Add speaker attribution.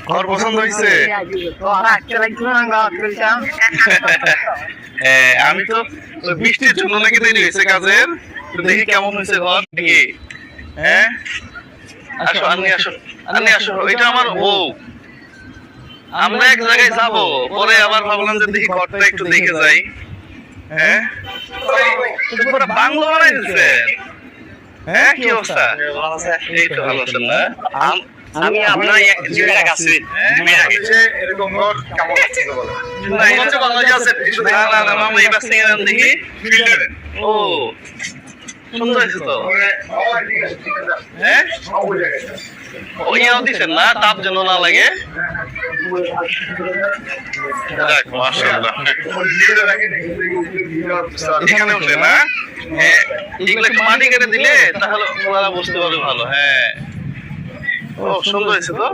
Speaker 1: ঘর পছন্দ হয়েছে? আমি তো বৃষ্টির জন্য নাকি দেরি হয়েছে কাজের, তো দেখি কেমন হয়েছে ঘর নাকি। হ্যাঁ আসো, আন্নি আসো, আন্নি আসো, এটা আমার বউ। আমরা এক জায়গায় যাবো, পরে আবার ভাবলাম যে দেখি ঘরটা একটু দেখে যাই। হ্যাঁ পুরো বাংলো বানাই দিচ্ছে। হ্যাঁ কি অবস্থা? এই তো ভালো আছেন না?
Speaker 2: আমি আপনার এক জায়গায় আছি।
Speaker 3: এরকম ঘর কেমন আছে বলো?
Speaker 1: না, এটা তো ভালো আছে। না না না মামা, এই বাস নিয়ে নেন দেখি।
Speaker 3: ফিল্টারে
Speaker 1: ও সুন্দর হয়েছে তো।
Speaker 3: ঠিক আছে ঠিক আছে।
Speaker 1: হ্যাঁ
Speaker 3: ওই জায়গাটা
Speaker 1: ওই ইয়াও দিচ্ছেন না, তাপ যেন না লাগে। যাক, মাশাআল্লাহ।
Speaker 3: ভিতরে রাখেন
Speaker 1: এখানে উঠে না, হ্যাঁ, এগুলো একটু মাটি কেটে দিলে তাহলে ওনারা বসতে পারবে ভালো। হ্যাঁ ও সুন্দর হয়েছে তো।